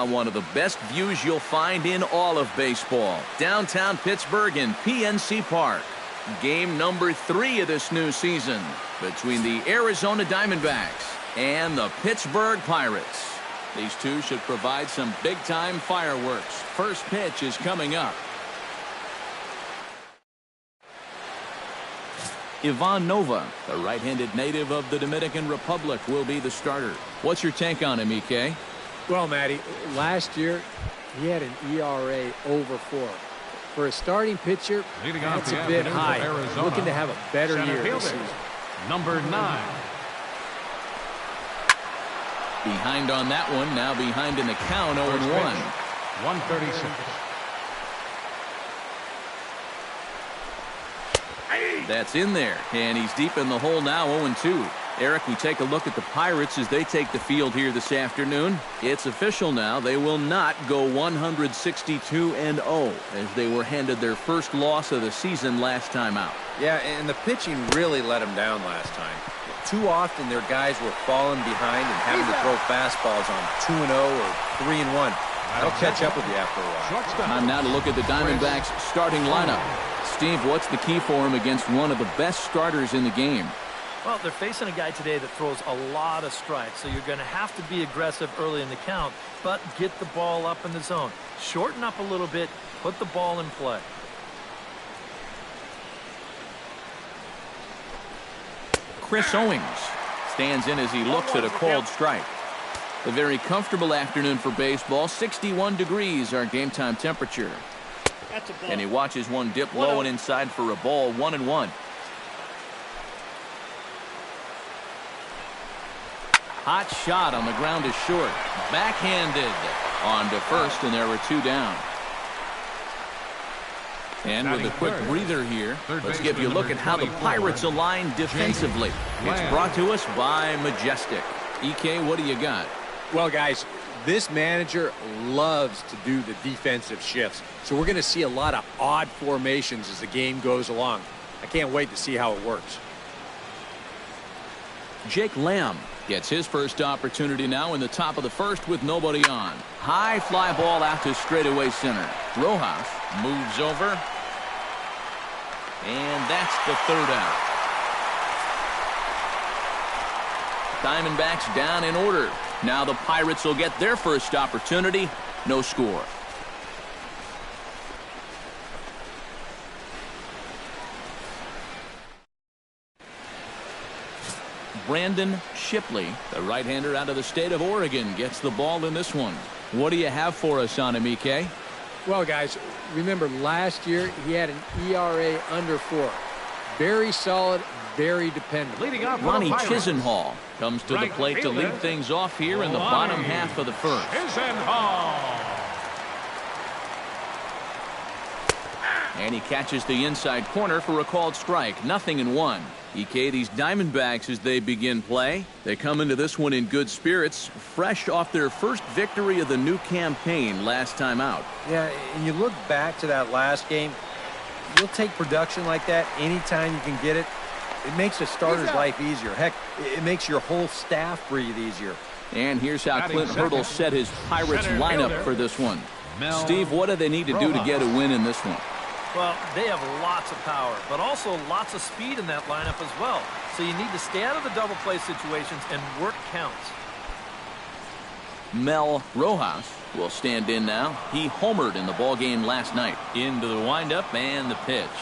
One of the best views you'll find in all of baseball. Downtown Pittsburgh in PNC Park. Game number 3 of this new season between the Arizona Diamondbacks and the Pittsburgh Pirates. These two should provide some big-time fireworks. First pitch is coming up. Ivan Nova, the right-handed native of the Dominican Republic, will be the starter. What's your take on him, EK? Well, Matty, last year he had an ERA over 4. For a starting pitcher, that's a bit high. Looking to have a better year this season. Number 9. Behind on that one, now behind in the count, 0-1. 136. That's in there, and he's deep in the hole now, 0-2. Eric, we take a look at the Pirates as they take the field here this afternoon. It's official now. They will not go 162-0 as they were handed their first loss of the season last time out. Yeah, and the pitching really let them down last time. Too often their guys were falling behind and having to throw fastballs on 2-0 or 3-1. They'll catch up with you after a while. Time now to look at the Diamondbacks starting lineup. Steve, what's the key for him against one of the best starters in the game? Well, they're facing a guy today that throws a lot of strikes, so you're going to have to be aggressive early in the count, but get the ball up in the zone. Shorten up a little bit, put the ball in play. Chris Owings stands in as he looks at a called strike. A very comfortable afternoon for baseball. 61 degrees our game time temperature. And he watches one dip low and inside for a ball. 1-1. Hot shot on the ground is short. Backhanded on to first, and there were 2 down. And with a quick breather here, let's give you a look at how the Pirates align defensively. It's brought to us by Majestic. EK, what do you got? Well, guys, this manager loves to do the defensive shifts. So we're going to see a lot of odd formations as the game goes along. I can't wait to see how it works. Jake Lamb gets his first opportunity now in the top of the first with nobody on. High fly ball out to straightaway center. Rojas moves over. And that's the 3rd out. Diamondbacks down in order. Now the Pirates will get their first opportunity. No score. Brandon Shipley, the right-hander out of the state of Oregon, gets the ball in this one. What do you have for us on him, EK? Well, guys, remember last year he had an ERA under 4. Very solid, very dependable. Ronnie Chisenhall comes to the plate to lead things off here in the bottom half of the first. And he catches the inside corner for a called strike. 0-1. EK, these Diamondbacks, as they begin play, they come into this one in good spirits, fresh off their first victory of the new campaign last time out. Yeah, and you look back to that last game, you'll take production like that anytime you can get it. It makes a starter's life easier. Heck, it makes your whole staff breathe easier. And here's how Clint Hurdle set his Pirates lineup for this one. Steve, what do they need to do to get a win in this one? Well, they have lots of power, but also lots of speed in that lineup as well. So you need to stay out of the double play situations and work counts. Mel Rojas will stand in now. He homered in the ballgame last night. Into the windup and the pitch.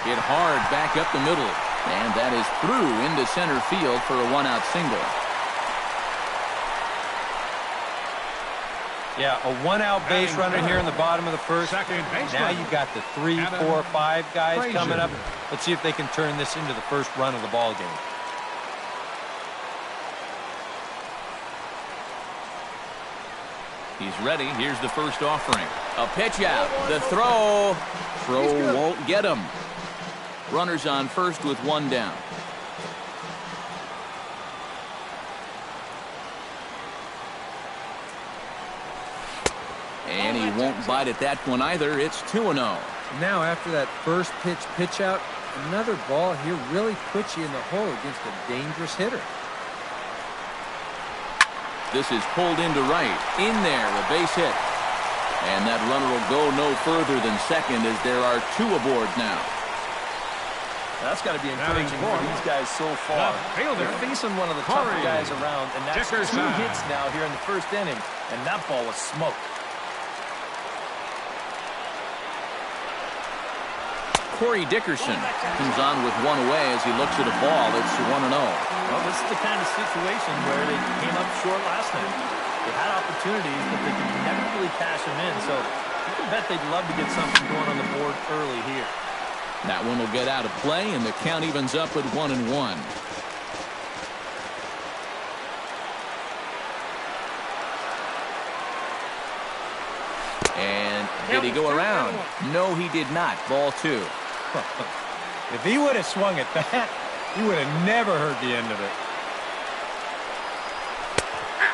Hit hard back up the middle. And that is through into center field for a 1-out single. Yeah, a 1-out base runner here in the bottom of the first. Now you've got the 3, 4, 5 guys coming up. Let's see if they can turn this into the first run of the ball game. He's ready. Here's the first offering. A pitch out. The throw. Throw won't get him. Runners on first with 1 down. And he won't bite at that one either. It's 2-0. Now, after that first pitch out, another ball here really puts you in the hole against a dangerous hitter. This is pulled into right. In there, a base hit. And that runner will go no further than second as there are 2 aboard now. That's got to be encouraging for these guys so far. They're facing one of the tougher guys around, and that's 2 hits now here in the first inning, and that ball was smoked. Corey Dickerson comes on with 1 away as he looks at a ball. It's 1-0. Well, this is the kind of situation where they came up short last night. They had opportunities, but they could never really cash them in. So you can bet they'd love to get something going on the board early here. That one will get out of play, and the count evens up at 1-1. And did he go around? No, he did not. Ball 2. If he would have swung at that, he would have never heard the end of it.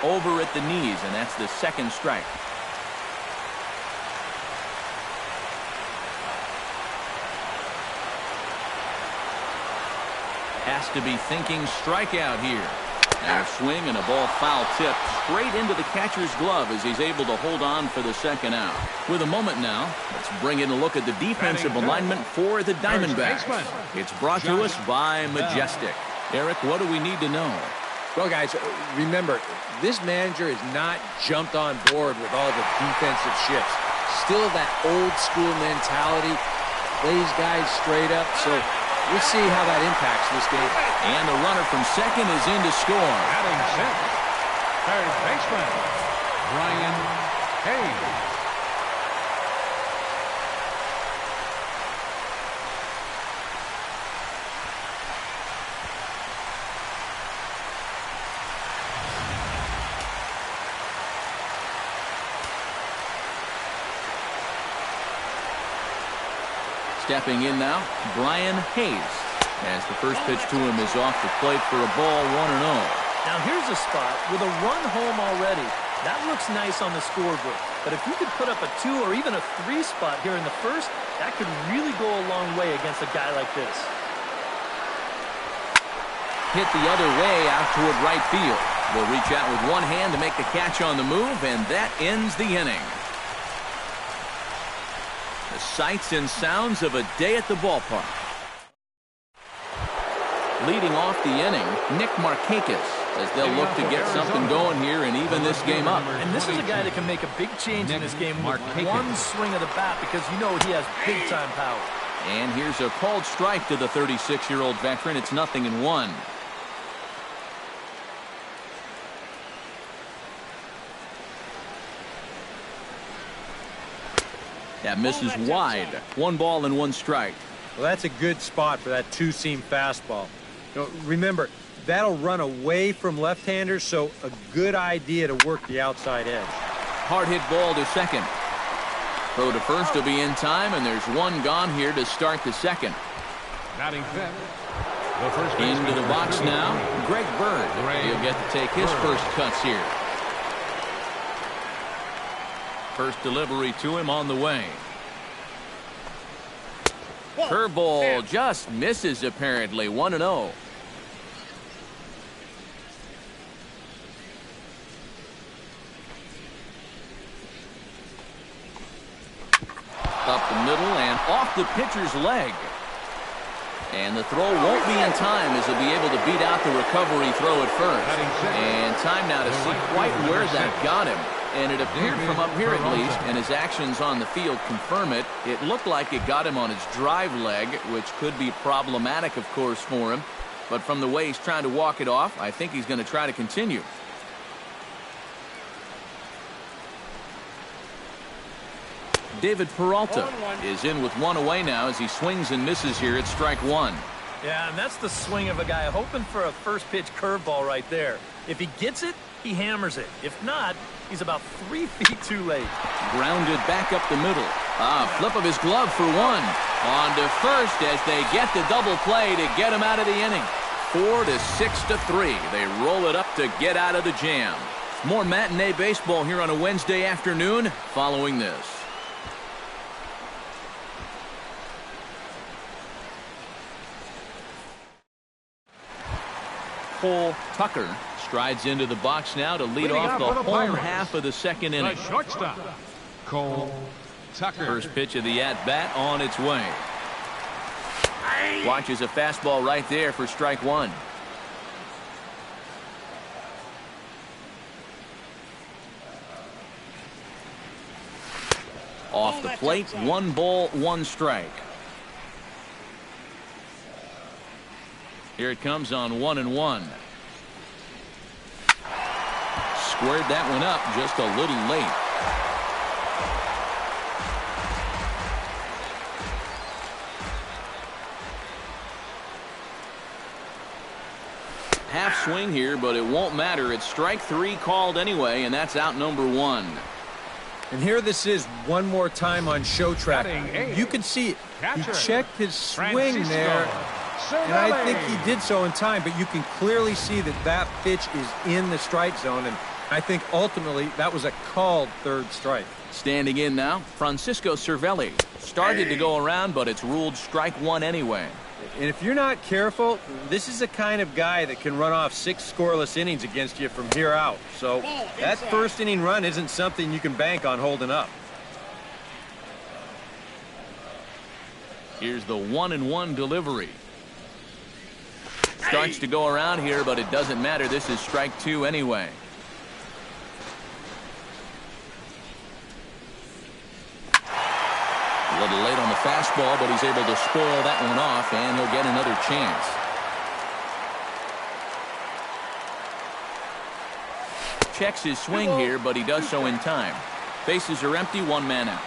Over at the knees, and that's the 2nd strike. Has to be thinking strikeout here. Now a swing and a ball foul tip straight into the catcher's glove as he's able to hold on for the 2nd out. With a moment now, let's bring in a look at the defensive alignment for the Diamondbacks. It's brought to us by Majestic. Eric, what do we need to know? Well, guys, remember, this manager has not jumped on board with all the defensive shifts. Still that old school mentality, plays guys straight up, so we'll see how that impacts this game. And the runner from second is in to score. Batting second, third baseman, Brian Hayes. Stepping in now, Brian Hayes. As the first pitch to him is off the plate for a ball, 1-0. Now here's a spot with a run home already. That looks nice on the scoreboard. But if you could put up a 2 or even a 3 spot here in the first, that could really go a long way against a guy like this. Hit the other way out toward right field. Will reach out with one hand to make the catch on the move, and that ends the inning. The sights and sounds of a day at the ballpark. Leading off the inning, Nick Markakis, as they'll look to get something going here and even this game up. And this is a guy that can make a big change in this game with one swing of the bat because you know he has big-time power. And here's a called strike to the 36-year-old veteran. It's 0-1. That misses wide. 1 ball and 1 strike. Well, that's a good spot for that 2-seam fastball. You know, remember, that'll run away from left-handers, so a good idea to work the outside edge. Hard hit ball to second. Throw to first will be in time, and there's 1 gone here to start the second. Batting fifth, the first into the box now, Greg Bird. He'll get to take his first cuts here. First delivery to him on the way. Curveball just misses apparently. 1-0. Up the middle and off the pitcher's leg. And the throw won't be in time as he'll be able to beat out the recovery throw at first. And time now to see quite where that got him. And it appeared from up here at least, and his actions on the field confirm it. It looked like it got him on his drive leg, which could be problematic, of course, for him. But from the way he's trying to walk it off, I think he's going to try to continue. David Peralta is in with 1 away now as he swings and misses here at strike 1. Yeah, and that's the swing of a guy hoping for a first pitch curveball right there. If he gets it, he hammers it. If not, he's about 3 feet too late. Grounded back up the middle. Flip of his glove for 1. On to first as they get the double play to get him out of the inning. 4 to 6 to 3. They roll it up to get out of the jam. More matinee baseball here on a Wednesday afternoon following this. Cole Tucker strides into the box now to lead Leading off off the for the home Pirates, half of the second The inning. shortstop, Cole Tucker. First pitch of the at-bat on its way. Watches a fastball right there for strike one. Off the plate, 1 ball, 1 strike. Here it comes on 1-1. Squared that one up just a little late. Half swing here, but it won't matter. It's strike 3 called anyway, and that's out number 1. And here this is one more time on show track. You can see it. He Catcher, checked his swing Francisco there, and I think Cervelli. he did so in time, but you can clearly see that that pitch is in the strike zone, and I think ultimately that was a called third strike. Standing in now, Francisco Cervelli. Started to go around, but it's ruled strike 1 anyway. And if you're not careful, this is the kind of guy that can run off 6 scoreless innings against you from here out. So that first inning run isn't something you can bank on holding up. Here's the 1-1 delivery. Starts to go around here, but it doesn't matter. This is strike 2 anyway. A little late on the fastball, but he's able to spoil that one off, and he'll get another chance. Checks his swing here, but he does so in time. Bases are empty, 1 man out.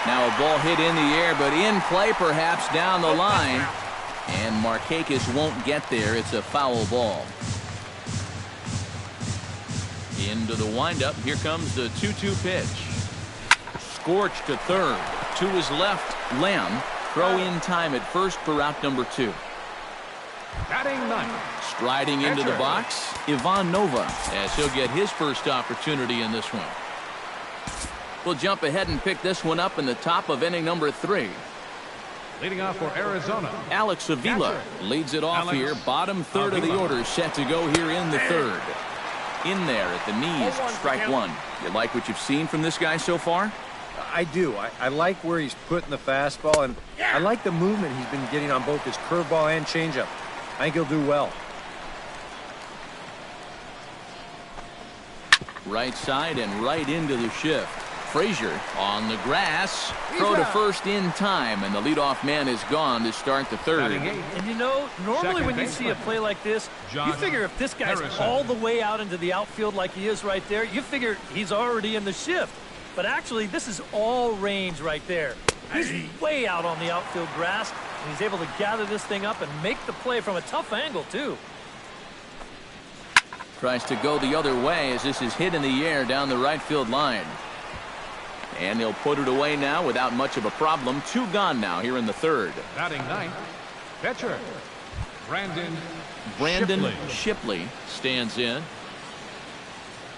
Now a ball hit in the air, but in play perhaps down the line. And Markakis won't get there. It's a foul ball. Into the windup. Here comes the 2-2 pitch. Scorched to third. To his left, Lamb. Throw in time at first for out number 2. Batting 9th. Striding into the box, Ivan Nova, as he'll get his first opportunity in this one. We'll jump ahead and pick this one up in the top of inning number 3. Leading off for Arizona, Alex Avila leads it off Alex here. Bottom third of the Avila. order set to go here in the third. In there at the knees, strike 1. You like what you've seen from this guy so far? I do. I like where he's putting the fastball, and I like the movement he's been getting on both his curveball and changeup. I think he'll do well. Right side and right into the shift. Frazier on the grass. Throw to first in time, and the leadoff man is gone to start the third. batting 8th. And you know, normally Second when you see a baseman, play like this, you John figure if this guy's Harrison. all the way out into the outfield like he is right there, you figure he's already in the shift. But actually, this is all range right there. He's way out on the outfield grass, and he's able to gather this thing up and make the play from a tough angle, too. Tries to go the other way as this is hit in the air down the right field line. And he'll put it away now without much of a problem. 2 gone now here in the third. Batting 9th. Pitcher, Brandon Shipley. Shipley stands in.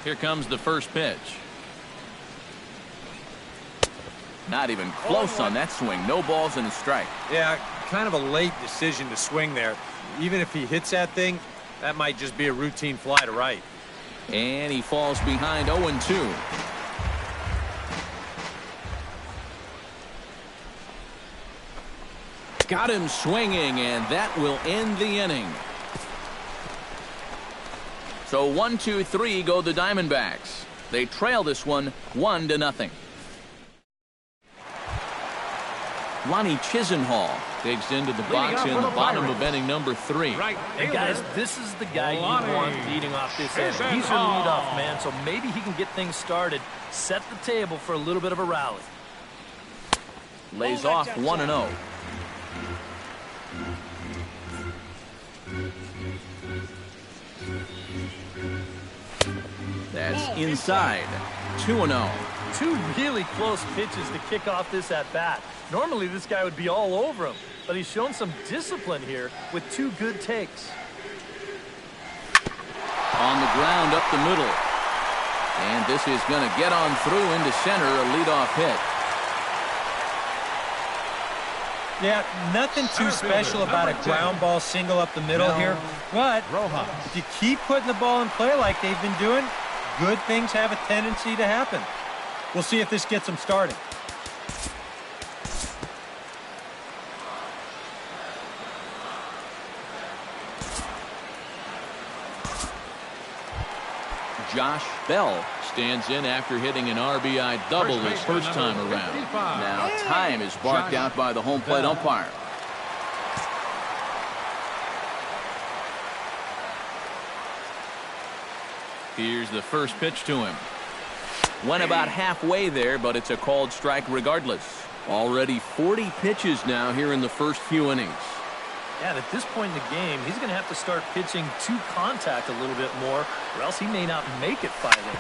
Here comes the first pitch. Not even close on that swing. No balls and a strike. Yeah, kind of a late decision to swing there. Even if he hits that thing, that might just be a routine fly to right. And he falls behind 0-2. Got him swinging, and that will end the inning. So 1-2-3 go the Diamondbacks. They trail this one 1-0. Lonnie Chisenhall digs into the box off in for the the bottom Pirates. of inning number 3. Right And guys, this is the guy you Lonnie want leading off this inning. He's your leadoff man, so maybe he can get things started, set the table for a little bit of a rally. Lays off 1-0. That's inside. 2-0. 2 really close pitches to kick off this at-bat. Normally, this guy would be all over him, but he's shown some discipline here with 2 good takes. On the ground up the middle. And this is going to get on through into center, a leadoff hit. Yeah, nothing too special about a ground ball single up the middle here. But if you keep putting the ball in play like they've been doing, good things have a tendency to happen. We'll see if this gets them started. Josh Bell stands in after hitting an RBI double his first time around. Now time is barked out by the home plate umpire. Here's the first pitch to him. Went about halfway there, but it's a called strike regardless. Already 40 pitches now here in the first few innings. Yeah, and at this point in the game, he's going to have to start pitching to contact a little bit more, or else he may not make it 5 innings.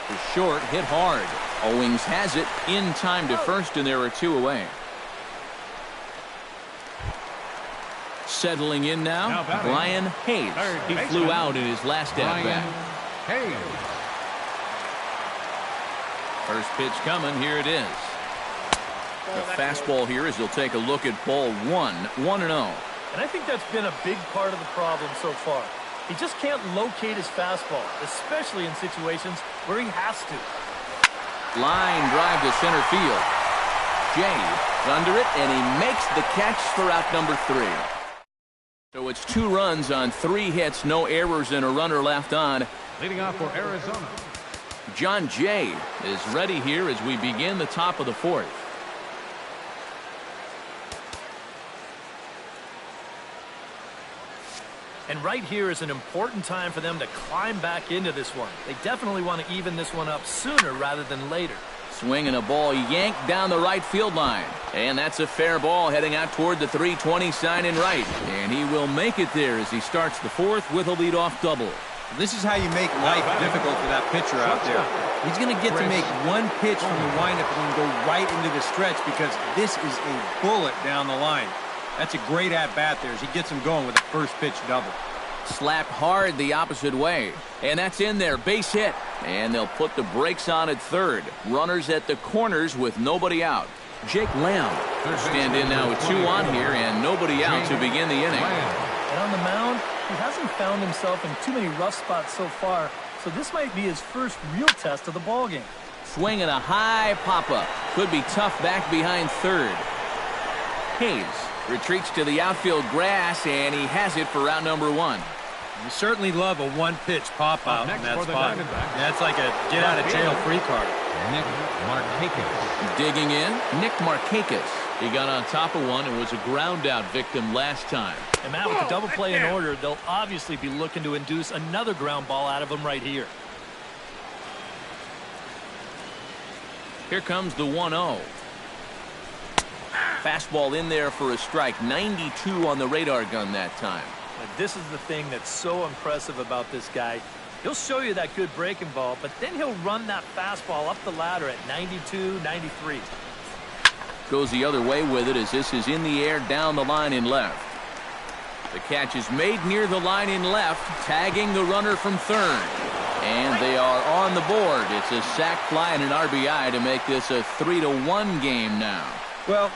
The short hit hard. Owings has it in time to first, and there are 2 away. Settling in now, Brian Hayes. He flew out in his last at-bat. First pitch coming. Here it is. The fastball here as he'll take a look at ball 1, 1-0. And I think that's been a big part of the problem so far. He just can't locate his fastball, especially in situations where he has to. Line drive to center field. Jay is under it, and he makes the catch for out number 3. So it's 2 runs on 3 hits, no errors, and a runner left on. Leading off for Arizona, John Jay is ready here as we begin the top of the 4th. And right here is an important time for them to climb back into this one. They definitely want to even this one up sooner rather than later. Swinging a ball yanked down the right field line. And that's a fair ball heading out toward the 320 sign in right. And he will make it there as he starts the 4th with a leadoff double. This is how you make life difficult for that pitcher out there. He's going to get to make one pitch from the windup and then go right into the stretch because this is a bullet down the line. That's a great at-bat there as he gets him going with the first pitch double. Slapped hard the opposite way. And that's in there. Base hit. And they'll put the brakes on at 3rd. Runners at the corners with nobody out. Jake Lamb will stand in now with 2 on here and nobody out to begin the inning. And on the mound, he hasn't found himself in too many rough spots so far, so this might be his first real test of the ballgame. Swinging a high pop-up. Could be tough back behind 3rd. Hayes retreats to the outfield grass, and he has it for out number 1. You certainly love a one-pitch pop-out in that spot. That's like a get-out-of-jail-free card. Nick Markakis. Digging in, Nick Markakis. He got on top of one and was a ground-out victim last time. And Matt, with the double play in order, they'll obviously be looking to induce another ground ball out of him right here. Here comes the 1-0. Fastball in there for a strike. 92 on the radar gun that time. But this is the thing that's so impressive about this guy. He'll show you that good breaking ball, but then he'll run that fastball up the ladder at 92, 93. Goes the other way with it as this is in the air down the line in left. The catch is made near the line in left, tagging the runner from 3rd. And they are on the board. It's a sac fly and an RBI to make this a 3-1 game now. Well,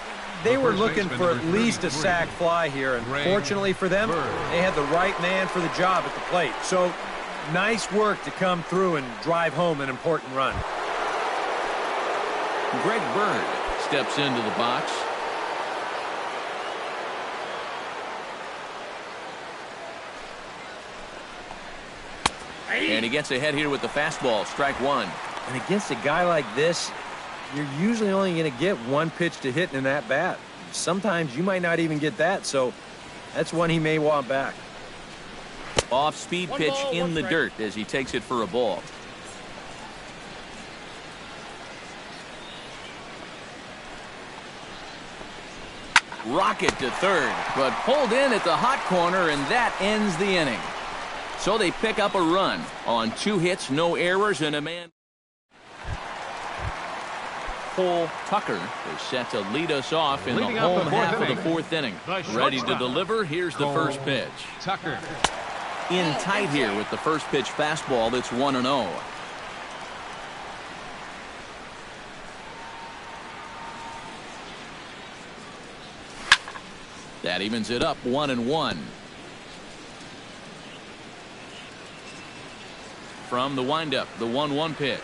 they were looking for at least a sac fly here, and fortunately for them, they had the right man for the job at the plate. So, nice work to come through and drive home an important run. Greg Bird steps into the box. And he gets ahead here with the fastball. Strike 1. And against a guy like this, you're usually only going to get one pitch to hit in that bat. Sometimes you might not even get that, so that's one he may want back. Off-speed pitch in the dirt as he takes it for a ball. Rocket to 3rd, but pulled in at the hot corner, and that ends the inning. So they pick up a run on 2 hits, no errors, and a man. Cole Tucker is set to lead us off in the home half of the 4th inning. Ready to deliver. Here's the first pitch. Tucker. In tight here with the first pitch fastball. That's 1-0. That evens it up 1-1. From the windup, the 1-1 pitch.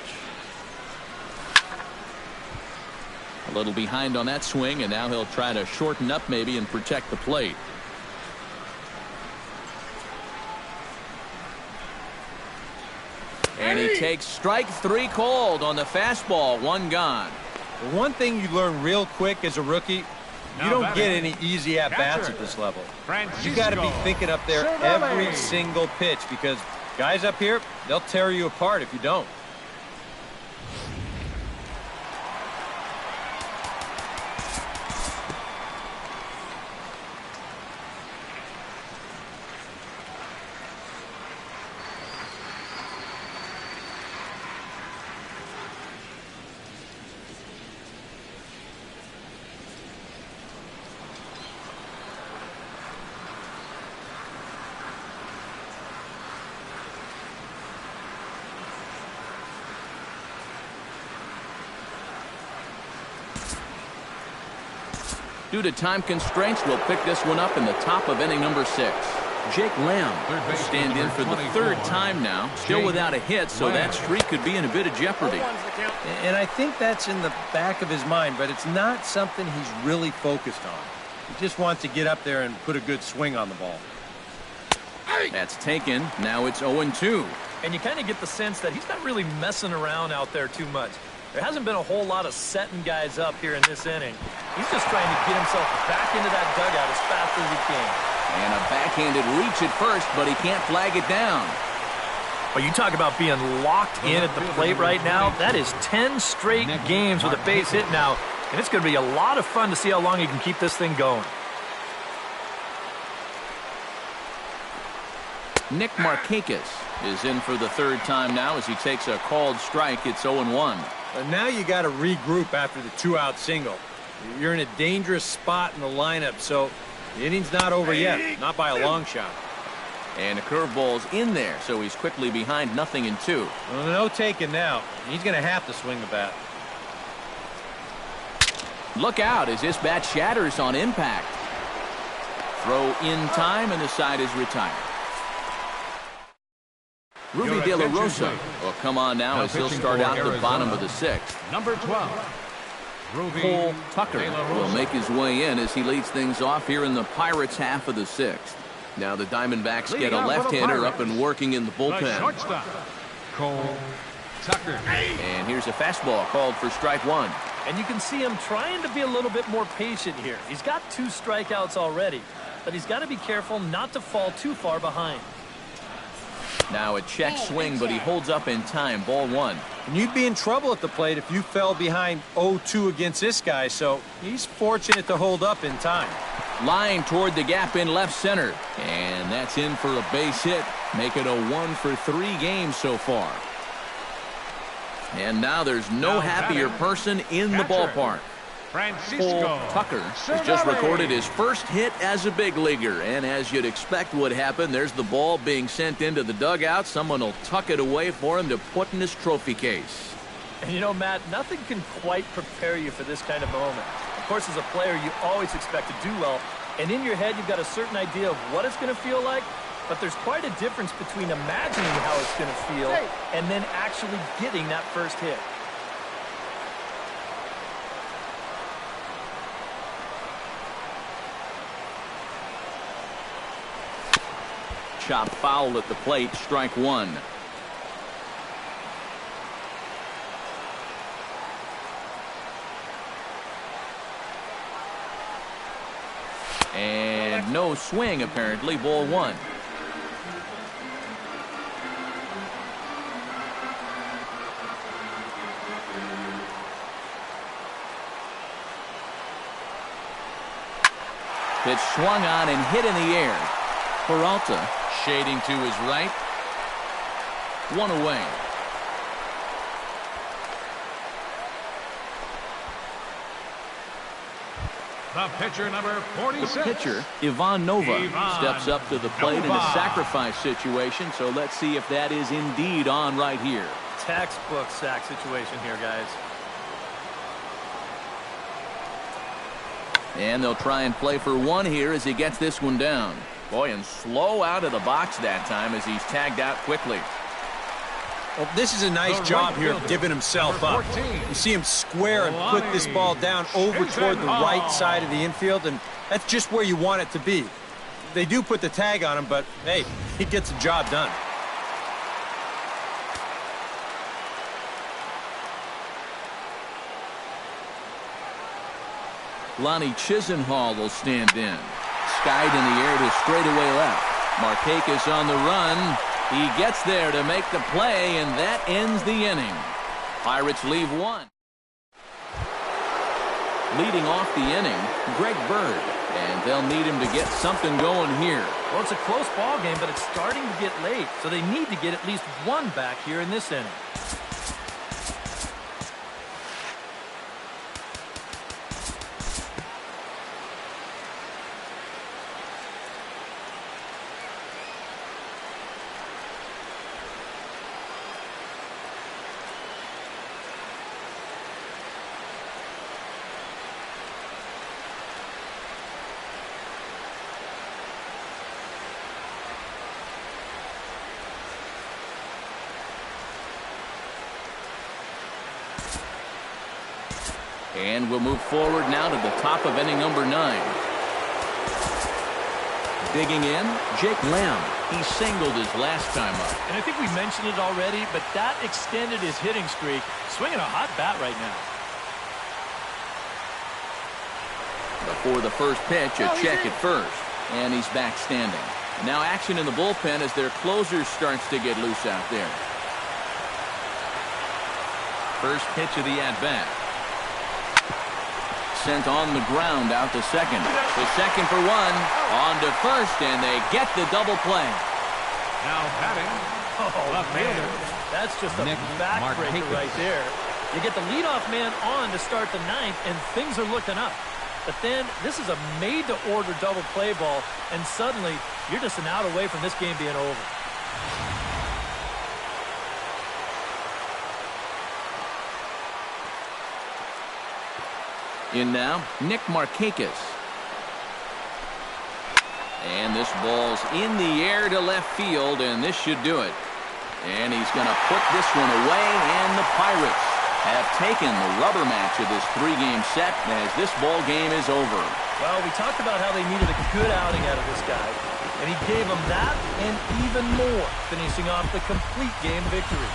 A little behind on that swing, and now he'll try to shorten up maybe and protect the plate. And he takes strike 3 called on the fastball. 1 gone. The one thing you learn real quick as a rookie, you don't get any easy at-bats at this level. You got to be thinking up there every single pitch, because guys up here, they'll tear you apart if you don't. Due to time constraints, we'll pick this one up in the top of inning number 6. Jake Lamb will stand in for the 3rd time now, still without a hit, so that streak could be in a bit of jeopardy. And I think that's in the back of his mind, but it's not something he's really focused on. He just wants to get up there and put a good swing on the ball. That's taken. Now it's 0-2. And you kind of get the sense that he's not really messing around out there too much. There hasn't been a whole lot of setting guys up here in this inning. He's just trying to get himself back into that dugout as fast as he can. And a backhanded reach at first, but he can't flag it down. Well, you talk about being locked in at the plate right now. That is 10 straight games with a base hit now. And it's going to be a lot of fun to see how long he can keep this thing going. Nick Markakis is in for the 3rd time now as he takes a called strike. It's 0-1. But now you got to regroup after the 2-out single. You're in a dangerous spot in the lineup, so the inning's not over yet, not by a long shot. And a curveball's in there, so he's quickly behind 0-2. Well, no taking now. He's going to have to swing the bat. Look out as this bat shatters on impact. Throw in time, and the side is retired. Ruby De La Rosa will come on now as he'll start out the bottom of the 6th. Number 12. Cole Tucker will make his way in as he leads things off here in the Pirates' half of the 6th. Now the Diamondbacks get a left-hander up and working in the bullpen. Shortstop, Cole Tucker. And here's a fastball called for strike 1. And you can see him trying to be a little bit more patient here. He's got 2 strikeouts already, but he's got to be careful not to fall too far behind. Now a check swing, but he holds up in time. Ball 1. And you'd be in trouble at the plate if you fell behind 0-2 against this guy, so he's fortunate to hold up in time. Line toward the gap in left center. And that's in for a base hit. Make it a 1-for-3 game so far. And now there's no happier person in the ballpark. Cole Tucker has just recorded his first hit as a big leaguer, and as you'd expect would happen, there's the ball being sent into the dugout. Someone will tuck it away for him to put in his trophy case. And you know, Matt, nothing can quite prepare you for this kind of moment. Of course, as a player, you always expect to do well, and in your head, you've got a certain idea of what it's going to feel like, but there's quite a difference between imagining how it's going to feel and then actually getting that first hit. Chop foul at the plate, strike 1. And no swing, apparently. Ball 1. Pitch swung on and hit in the air. Peralta shading to his right. 1 away. The pitcher, number 46. The pitcher, Ivan Nova, steps up to the plate in a sacrifice situation, so let's see if that is indeed on right here. Textbook sack situation here, guys. And they'll try and play for one here as he gets this one down. Boy, and slow out of the box that time as he's tagged out quickly. Well, this is a nice job here of giving himself up. You see him square and put this ball down over toward the right side of the infield, and that's just where you want it to be. They do put the tag on him, but, hey, he gets the job done. Lonnie Chisenhall will stand in. Skied in the air to straightaway left. Markakis on the run. He gets there to make the play, and that ends the inning. Pirates leave one. Leading off the inning, Greg Bird. And they'll need him to get something going here. Well, it's a close ball game, but it's starting to get late, so they need to get at least one back here in this inning. And we'll move forward now to the top of inning number 9. Digging in, Jake Lamb. He singled his last time up. And I think we mentioned it already, but that extended his hitting streak. Swinging a hot bat right now. Before the first pitch, a check at first. And he's back standing. Now action in the bullpen as their closer starts to get loose out there. First pitch of the at-bat. Sent on the ground out to second. To second for one. On to first, and they get the double play. Now batting, left fielder. That's just a backbreaker right there. You get the leadoff man on to start the 9th, and things are looking up. But then this is a made-to-order double play ball, and suddenly you're just an out away from this game being over. In now, Nick Markakis. And this ball's in the air to left field, and this should do it. And he's going to put this one away, and the Pirates have taken the rubber match of this 3-game set as this ball game is over. Well, we talked about how they needed a good outing out of this guy, and he gave them that and even more, finishing off the complete game victory.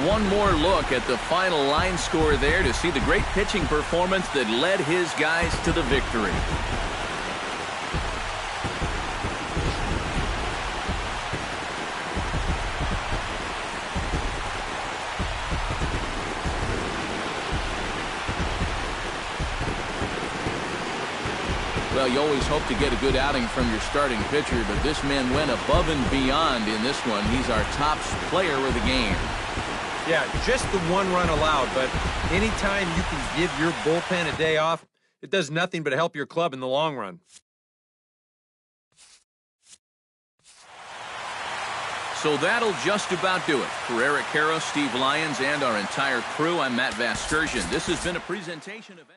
One more look at the final line score there to see the great pitching performance that led his guys to the victory. Well, you always hope to get a good outing from your starting pitcher, but this man went above and beyond in this one. He's our top player of the game. Yeah, just the 1 run allowed, but anytime you can give your bullpen a day off, it does nothing but help your club in the long run. So that'll just about do it. For Eric Karros, Steve Lyons, and our entire crew, I'm Matt Vasgersian. This has been a presentation of ML.